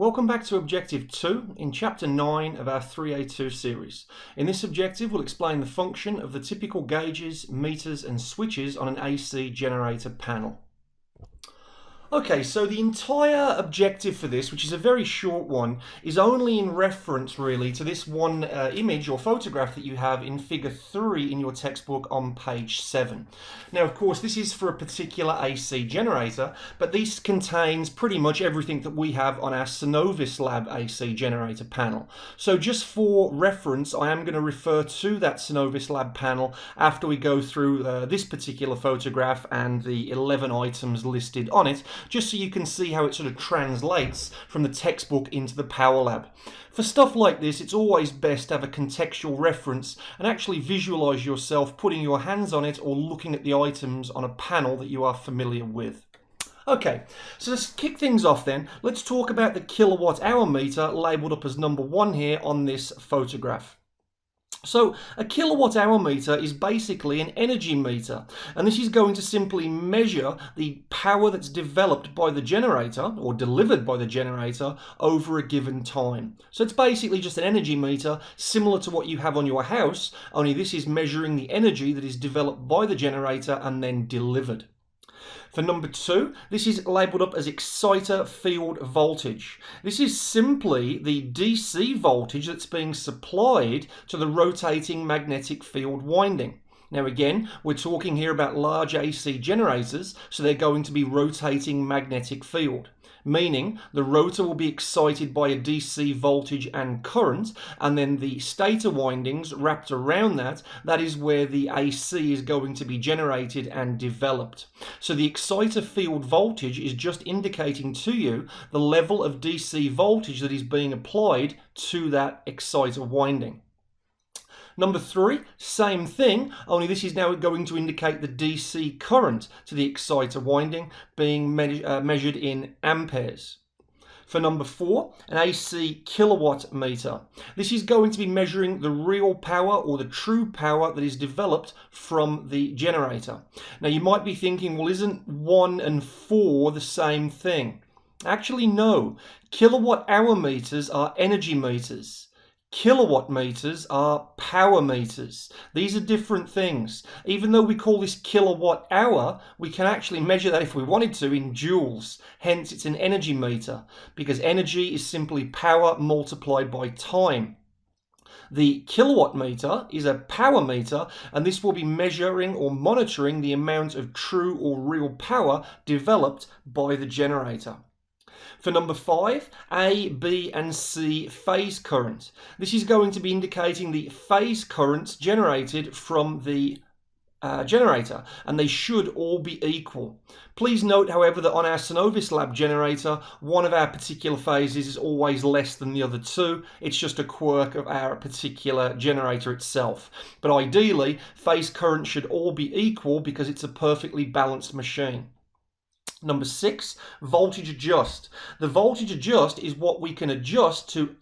Welcome back to Objective 2 in Chapter 9 of our 3A2 series. In this objective, we'll explain the function of the typical gauges, meters and switches on an AC generator panel. Okay, so the entire objective for this, which is a very short one, is only in reference really to this one image or photograph that you have in figure 3 in your textbook on page 7. Now, of course, this is for a particular AC generator, but this contains pretty much everything that we have on our Synovis Lab AC generator panel. So just for reference, I am going to refer to that Synovis Lab panel after we go through this particular photograph and the 11 items listed on it, just so you can see how it sort of translates from the textbook into the Power Lab. For stuff like this, it's always best to have a contextual reference and actually visualize yourself putting your hands on it or looking at the items on a panel that you are familiar with. Okay, so let's kick things off then. Let's talk about the kilowatt hour meter labeled up as number 1 here on this photograph. So a kilowatt hour meter is basically an energy meter, and this is going to simply measure the power that's developed by the generator or delivered by the generator over a given time. So it's basically just an energy meter similar to what you have on your house, only this is measuring the energy that is developed by the generator and then delivered. For number 2, this is labelled up as exciter field voltage. This is simply the DC voltage that's being supplied to the rotating magnetic field winding. Now again, we're talking here about large AC generators, so they're going to be rotating magnetic field, meaning the rotor will be excited by a DC voltage and current, and then the stator windings wrapped around that, that is where the AC is going to be generated and developed. So the exciter field voltage is just indicating to you the level of DC voltage that is being applied to that exciter winding. Number 3, same thing, only this is now going to indicate the DC current to the exciter winding being measured in amperes. For number 4, an AC kilowatt meter. This is going to be measuring the real power or the true power that is developed from the generator. Now you might be thinking, well, isn't 1 and 4 the same thing? Actually, no. Kilowatt hour meters are energy meters. Kilowatt meters are power meters. These are different things. Even though we call this kilowatt hour, we can actually measure that if we wanted to in joules. Hence, it's an energy meter because energy is simply power multiplied by time. The kilowatt meter is a power meter, and this will be measuring or monitoring the amount of true or real power developed by the generator. For number 5, A, B and C phase current. This is going to be indicating the phase currents generated from the generator, and they should all be equal. Please note, however, that on our Synovis Lab generator, one of our particular phases is always less than the other 2. It's just a quirk of our particular generator itself. But ideally, phase current should all be equal because it's a perfectly balanced machine. Number 6, voltage adjust. The voltage adjust is what we can adjust to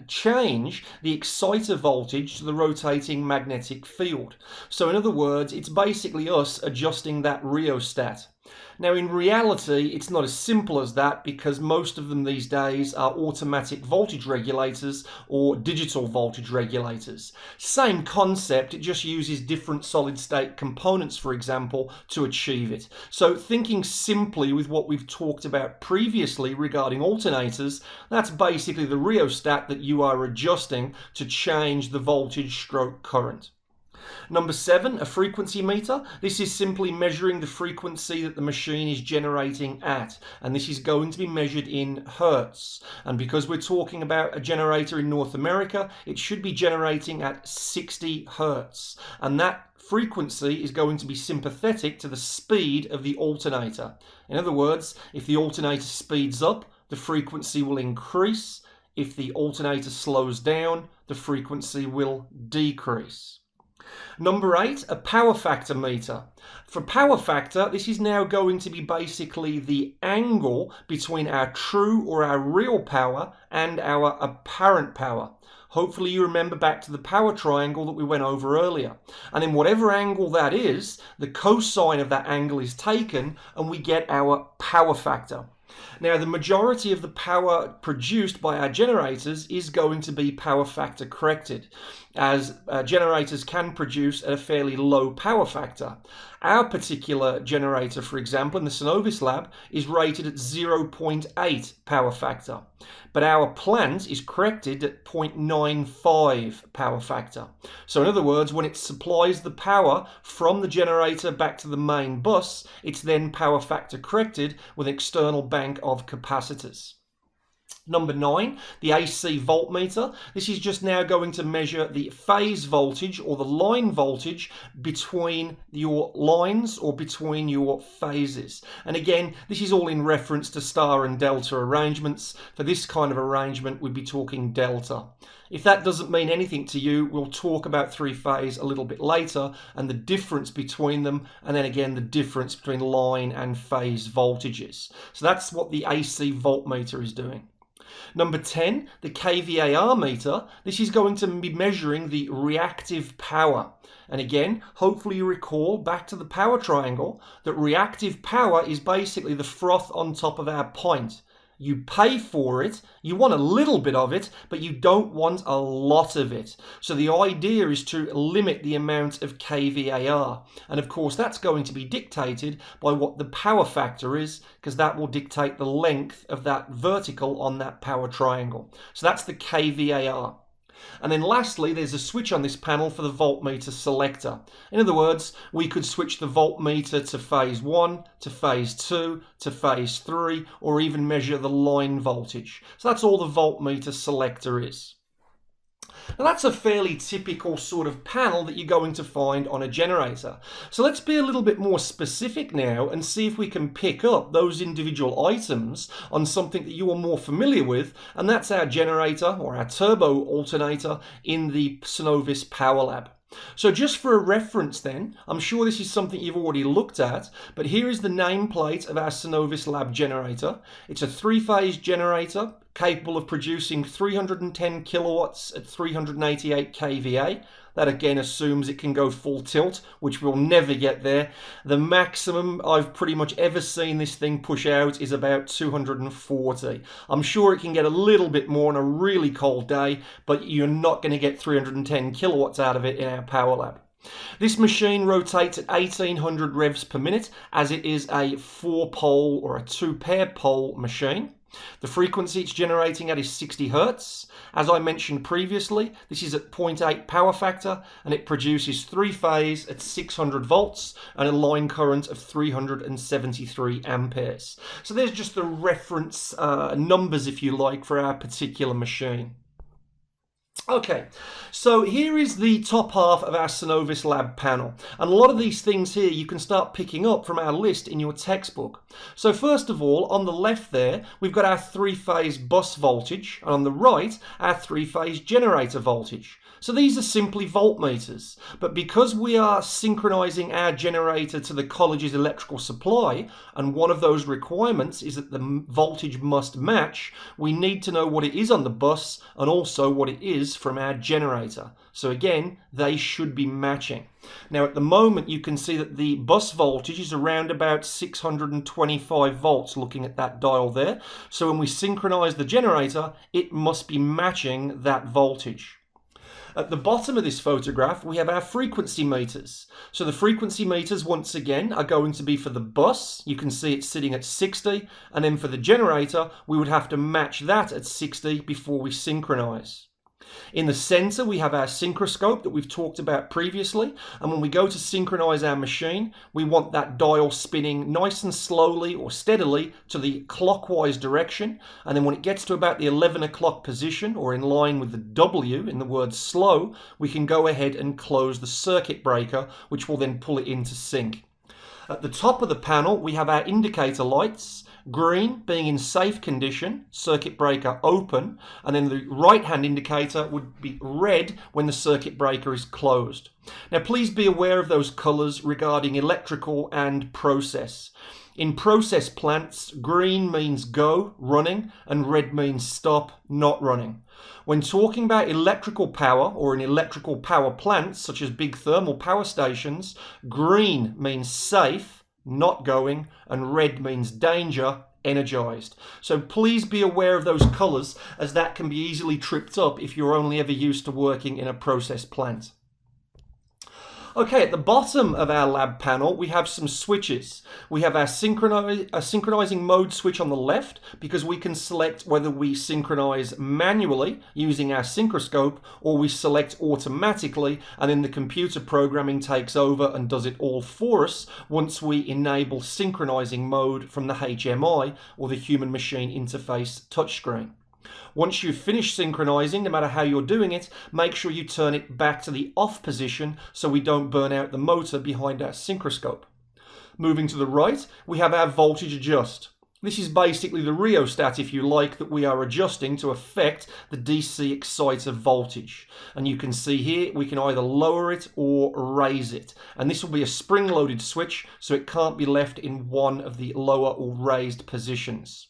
change the exciter voltage to the rotating magnetic field. So in other words, it's basically us adjusting that rheostat. Now in reality, it's not as simple as that because most of them these days are automatic voltage regulators or digital voltage regulators. Same concept, it just uses different solid state components, for example, to achieve it. So thinking simply with what we've talked about previously regarding alternators, that's basically the rheostat that you are adjusting to change the voltage stroke current. Number 7, a frequency meter. This is simply measuring the frequency that the machine is generating at, and this is going to be measured in hertz. And because we're talking about a generator in North America, it should be generating at 60 hertz, and that frequency is going to be sympathetic to the speed of the alternator. In other words, if the alternator speeds up, the frequency will increase. If the alternator slows down, the frequency will decrease. Number 8, a power factor meter. For power factor, this is now going to be basically the angle between our true or our real power and our apparent power. Hopefully you remember back to the power triangle that we went over earlier. And in whatever angle that is, the cosine of that angle is taken and we get our power factor. Now, the majority of the power produced by our generators is going to be power factor corrected, as generators can produce at a fairly low power factor. Our particular generator, for example, in the Synovis lab, is rated at 0.8 power factor, but our plant is corrected at 0.95 power factor. So in other words, when it supplies the power from the generator back to the main bus, it's then power factor corrected with an external bank of capacitors. Number 9, the AC voltmeter. This is just now going to measure the phase voltage or the line voltage between your lines or between your phases. And again, this is all in reference to star and delta arrangements. For this kind of arrangement, we'd be talking delta. If that doesn't mean anything to you, we'll talk about three-phase a little bit later and the difference between them, and then again the difference between line and phase voltages. So that's what the AC voltmeter is doing. Number 10, the kVAR meter. This is going to be measuring the reactive power. And again, hopefully you recall back to the power triangle that reactive power is basically the froth on top of our pint. You pay for it, you want a little bit of it, but you don't want a lot of it. So the idea is to limit the amount of kVAR. And of course, that's going to be dictated by what the power factor is, because that will dictate the length of that vertical on that power triangle. So that's the kVAR. And then lastly, there's a switch on this panel for the voltmeter selector. In other words, we could switch the voltmeter to phase 1, to phase 2, to phase 3, or even measure the line voltage. So that's all the voltmeter selector is. Now that's a fairly typical sort of panel that you're going to find on a generator. So let's be a little bit more specific now and see if we can pick up those individual items on something that you are more familiar with, and that's our generator or our turbo alternator in the Synovis Power Lab. So just for a reference then, I'm sure this is something you've already looked at, but here is the nameplate of our Synovis Lab generator. It's a three-phase generator capable of producing 310 kilowatts at 388 kVA. That again assumes it can go full tilt, which we'll never get there. The maximum I've pretty much ever seen this thing push out is about 240. I'm sure it can get a little bit more on a really cold day, but you're not going to get 310 kilowatts out of it in our Power Lab. This machine rotates at 1800 revs per minute, as it is a 4-pole or a 2-pair pole machine. The frequency it's generating at is 60 Hertz. As I mentioned previously, this is at 0.8 power factor, and it produces 3-phase at 600 volts and a line current of 373 amperes. So there's just the reference numbers, if you like, for our particular machine. Okay, so here is the top half of our Synovis Lab panel, and a lot of these things here you can start picking up from our list in your textbook. So first of all, on the left there, we've got our 3-phase bus voltage, and on the right, our 3-phase generator voltage. So these are simply voltmeters, but because we are synchronizing our generator to the college's electrical supply, and one of those requirements is that the voltage must match, we need to know what it is on the bus and also what it is from our generator. So again, they should be matching. Now at the moment you can see that the bus voltage is around about 625 volts looking at that dial there. So when we synchronize the generator, it must be matching that voltage. At the bottom of this photograph, we have our frequency meters. So the frequency meters, once again, are going to be for the bus. You can see it's sitting at 60. And then for the generator, we would have to match that at 60 before we synchronize. In the center, we have our synchroscope that we've talked about previously. And when we go to synchronize our machine, we want that dial spinning nice and slowly or steadily to the clockwise direction. And then when it gets to about the 11 o'clock position, or in line with the W in the word slow, we can go ahead and close the circuit breaker, which will then pull it into sync. At the top of the panel, we have our indicator lights. Green being in safe condition, circuit breaker open, and then the right-hand indicator would be red when the circuit breaker is closed. Now please be aware of those colours regarding electrical and process. In process plants, green means go, running, and red means stop, not running. When talking about electrical power or in electrical power plants, such as big thermal power stations, green means safe, not going, and red means danger, energized. So please be aware of those colors, as that can be easily tripped up if you're only ever used to working in a process plant. Okay, at the bottom of our lab panel, we have some switches. We have our synchronizing mode switch on the left, because we can select whether we synchronize manually using our synchroscope, or we select automatically, and then the computer programming takes over and does it all for us once we enable synchronizing mode from the HMI, or the human machine interface touchscreen. Once you've finished synchronizing, no matter how you're doing it, make sure you turn it back to the off position so we don't burn out the motor behind our synchroscope. Moving to the right, we have our voltage adjust. This is basically the rheostat, if you like, that we are adjusting to affect the DC exciter voltage. And you can see here, we can either lower it or raise it. And this will be a spring-loaded switch, so it can't be left in one of the lower or raised positions.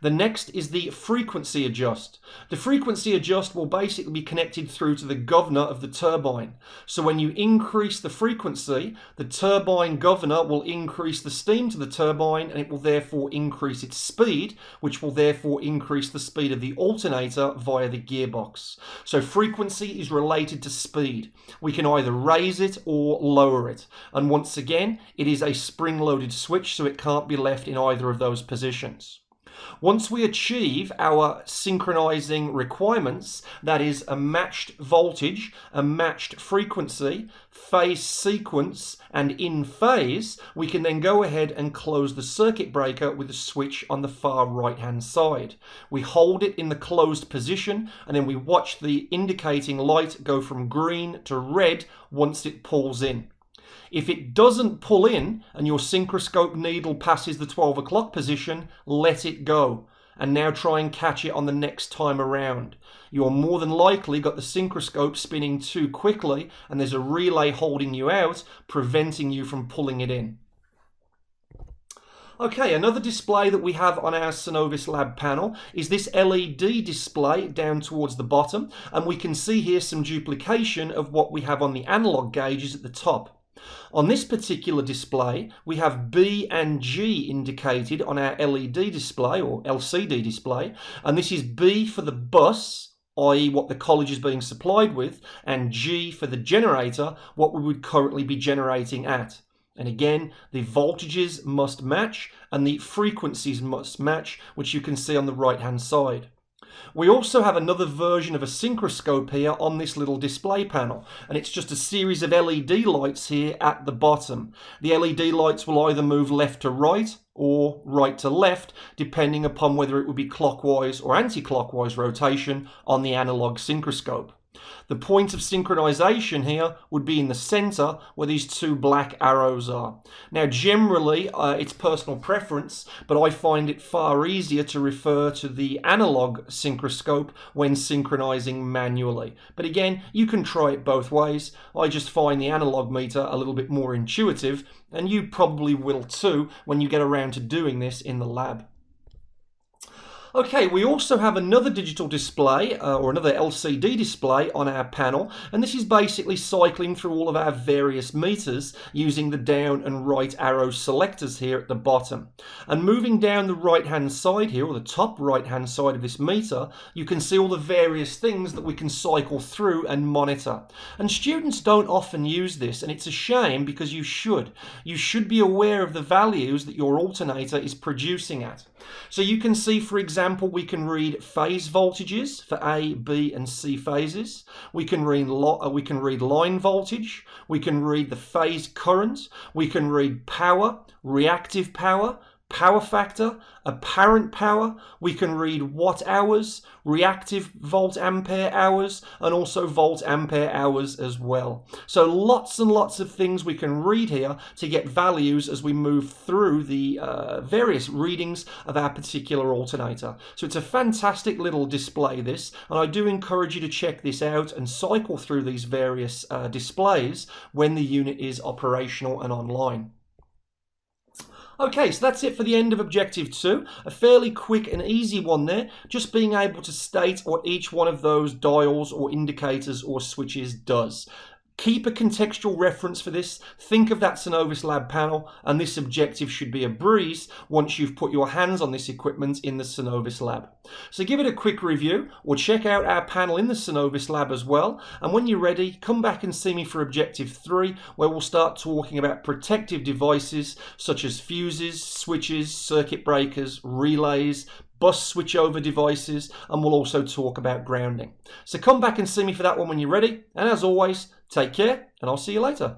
The next is the frequency adjust. The frequency adjust will basically be connected through to the governor of the turbine. So when you increase the frequency, the turbine governor will increase the steam to the turbine, and it will therefore increase its speed, which will therefore increase the speed of the alternator via the gearbox. So frequency is related to speed. We can either raise it or lower it. And once again, it is a spring-loaded switch, so it can't be left in either of those positions. Once we achieve our synchronizing requirements, that is a matched voltage, a matched frequency, phase sequence, and in phase, we can then go ahead and close the circuit breaker with the switch on the far right hand side. We hold it in the closed position, and then we watch the indicating light go from green to red once it pulls in. If it doesn't pull in and your synchroscope needle passes the 12 o'clock position, let it go and now try and catch it on the next time around. You're more than likely got the synchroscope spinning too quickly, and there's a relay holding you out, preventing you from pulling it in. Okay, another display that we have on our Synovis Lab panel is this LED display down towards the bottom, and we can see here some duplication of what we have on the analog gauges at the top. On this particular display, we have B and G indicated on our LED display, or LCD display, and this is B for the bus, i.e. what the college is being supplied with, and G for the generator, what we would currently be generating at. And again, the voltages must match and the frequencies must match, which you can see on the right hand side. We also have another version of a synchroscope here on this little display panel, and it's just a series of LED lights here at the bottom. The LED lights will either move left to right or right to left, depending upon whether it would be clockwise or anti-clockwise rotation on the analog synchroscope. The point of synchronization here would be in the center where these two black arrows are. Now generally it's personal preference, but I find it far easier to refer to the analog synchroscope when synchronizing manually. But again, you can try it both ways. I just find the analog meter a little bit more intuitive, and you probably will too when you get around to doing this in the lab. Okay, we also have another digital display, or another LCD display on our panel, and this is basically cycling through all of our various meters using the down and right arrow selectors here at the bottom. And moving down the right hand side here, or the top right hand side of this meter, you can see all the various things that we can cycle through and monitor. And students don't often use this, and it's a shame because you should. You should be aware of the values that your alternator is producing at. So you can see, for example, we can read phase voltages for A, B, and C phases. We can read line voltage. We can read the phase current. We can read power, reactive power, power factor, apparent power. We can read watt hours, reactive volt ampere hours, and also volt ampere hours as well. So lots and lots of things we can read here to get values as we move through the various readings of our particular alternator. So it's a fantastic little display, this, and I do encourage you to check this out and cycle through these various displays when the unit is operational and online. Okay, so that's it for the end of Objective 2. A fairly quick and easy one there, just being able to state what each one of those dials or indicators or switches does. Keep a contextual reference for this. Think of that Synovus Lab panel, and this objective should be a breeze once you've put your hands on this equipment in the Synovus Lab. So give it a quick review, or check out our panel in the Synovus Lab as well, and when you're ready, come back and see me for objective 3, where we'll start talking about protective devices such as fuses, switches, circuit breakers, relays, bus switchover devices, and we'll also talk about grounding. So come back and see me for that one when you're ready, and as always, take care, and I'll see you later.